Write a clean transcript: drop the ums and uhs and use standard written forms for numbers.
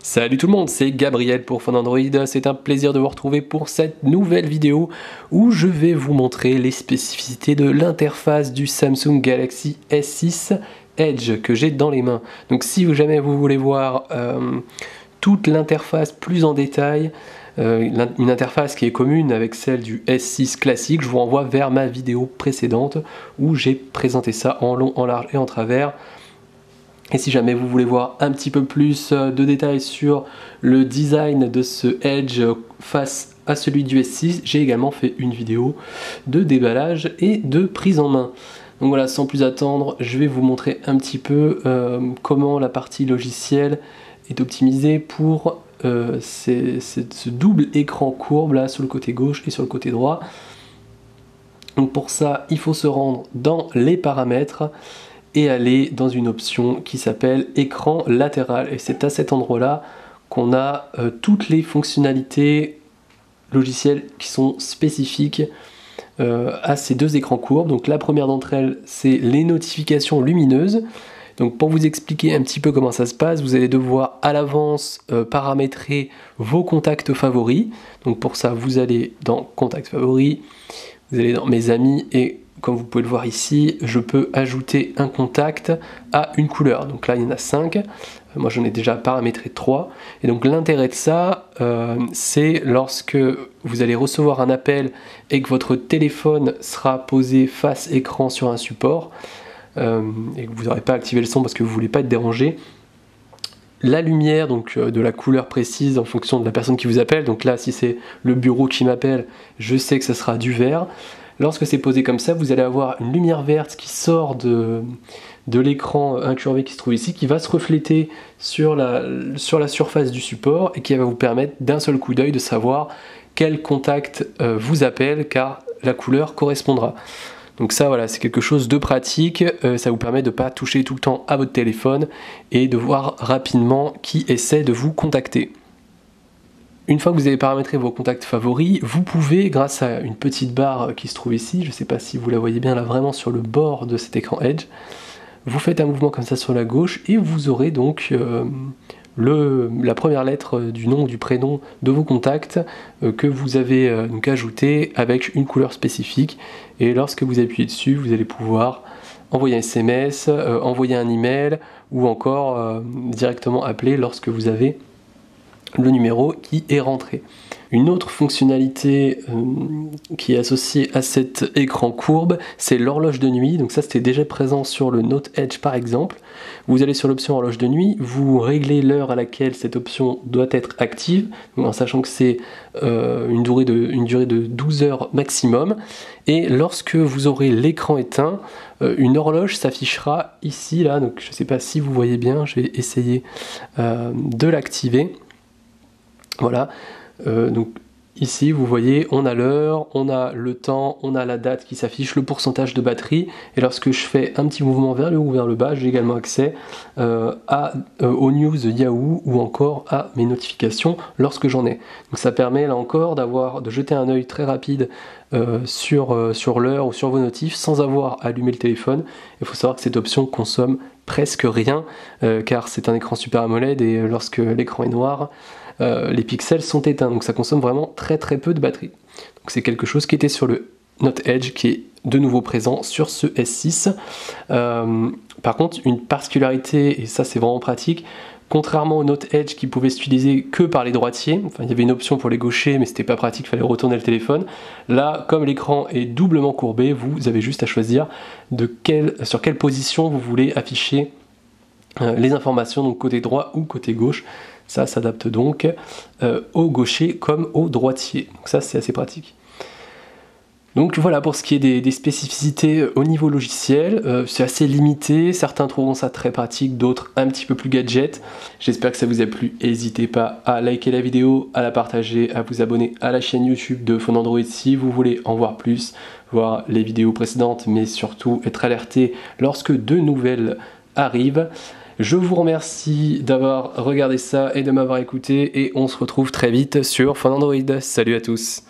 Salut tout le monde, c'est Gabriel pour Fondandroid. C'est un plaisir de vous retrouver pour cette nouvelle vidéo où je vais vous montrer les spécificités de l'interface du Samsung Galaxy S6 Edge que j'ai dans les mains. Donc si jamais vous voulez voir toute l'interface plus en détail, une interface qui est commune avec celle du S6 classique, je vous renvoie vers ma vidéo précédente où j'ai présenté ça en long, en large et en travers. Et si jamais vous voulez voir un petit peu plus de détails sur le design de ce Edge face à celui du S6, j'ai également fait une vidéo de déballage et de prise en main. Donc voilà, sans plus attendre, je vais vous montrer un petit peu comment la partie logicielle est optimisée pour ce double écran courbe là sur le côté gauche et sur le côté droit. Donc pour ça, il faut se rendre dans les paramètres et aller dans une option qui s'appelle écran latéral, et c'est à cet endroit là qu'on a toutes les fonctionnalités logicielles qui sont spécifiques à ces deux écrans courbes. Donc la première d'entre elles, c'est les notifications lumineuses. Donc pour vous expliquer un petit peu comment ça se passe, vous allez devoir à l'avance paramétrer vos contacts favoris. Donc pour ça, vous allez dans contacts favoris, vous allez dans mes amis, et comme vous pouvez le voir ici, je peux ajouter un contact à une couleur. Donc là, il y en a 5. Moi, j'en ai déjà paramétré 3. Et donc l'intérêt de ça, c'est lorsque vous allez recevoir un appel et que votre téléphone sera posé face écran sur un support, et que vous n'aurez pas activé le son parce que vous ne voulez pas être dérangé, la lumière donc de la couleur précise en fonction de la personne qui vous appelle. Donc là, si c'est le bureau qui m'appelle, je sais que ce sera du vert. Lorsque c'est posé comme ça, vous allez avoir une lumière verte qui sort de l'écran incurvé qui se trouve ici, qui va se refléter sur la surface du support et qui va vous permettre d'un seul coup d'œil de savoir quel contact vous appelle, car la couleur correspondra. Donc ça, voilà, c'est quelque chose de pratique, ça vous permet de ne pas toucher tout le temps à votre téléphone et de voir rapidement qui essaie de vous contacter. Une fois que vous avez paramétré vos contacts favoris, vous pouvez, grâce à une petite barre qui se trouve ici, je ne sais pas si vous la voyez bien là, vraiment sur le bord de cet écran Edge, vous faites un mouvement comme ça sur la gauche et vous aurez donc la première lettre du nom ou du prénom de vos contacts que vous avez donc ajouté avec une couleur spécifique. Et lorsque vous appuyez dessus, vous allez pouvoir envoyer un SMS, envoyer un email ou encore directement appeler lorsque vous avez le numéro qui est rentré. Une autre fonctionnalité qui est associée à cet écran courbe, c'est l'horloge de nuit. Donc ça, c'était déjà présent sur le Note Edge par exemple. Vous allez sur l'option horloge de nuit, vous réglez l'heure à laquelle cette option doit être active, en sachant que c'est une durée de 12 heures maximum. Et lorsque vous aurez l'écran éteint, une horloge s'affichera ici, là. Donc je ne sais pas si vous voyez bien, je vais essayer de l'activer. Voilà, donc ici vous voyez, on a l'heure, on a le temps, on a la date qui s'affiche, le pourcentage de batterie, et lorsque je fais un petit mouvement vers le haut ou vers le bas, j'ai également accès aux news Yahoo ou encore à mes notifications lorsque j'en ai. Donc ça permet là encore de jeter un œil très rapide sur l'heure ou sur vos notifs sans avoir à allumer le téléphone. Il faut savoir que cette option consomme presque rien car c'est un écran Super AMOLED et lorsque l'écran est noir, les pixels sont éteints, donc ça consomme vraiment très peu de batterie. Donc c'est quelque chose qui était sur le Note Edge qui est de nouveau présent sur ce S6. Par contre, une particularité, et ça c'est vraiment pratique, contrairement au Note Edge qui pouvait s'utiliser que par les droitiers, enfin il y avait une option pour les gauchers mais c'était pas pratique, il fallait retourner le téléphone. Là, comme l'écran est doublement courbé, vous avez juste à choisir sur quelle position vous voulez afficher les informations, donc côté droit ou côté gauche. Ça s'adapte donc aux gauchers comme aux droitiers. Donc ça, c'est assez pratique. Donc voilà pour ce qui est des spécificités au niveau logiciel. C'est assez limité. Certains trouveront ça très pratique, d'autres un petit peu plus gadget. J'espère que ça vous a plu. N'hésitez pas à liker la vidéo, à la partager, à vous abonner à la chaîne YouTube de Fondandroid si vous voulez en voir plus, voir les vidéos précédentes, mais surtout être alerté lorsque de nouvelles arrivent. Je vous remercie d'avoir regardé ça et de m'avoir écouté, et on se retrouve très vite sur Fondandroid. Salut à tous!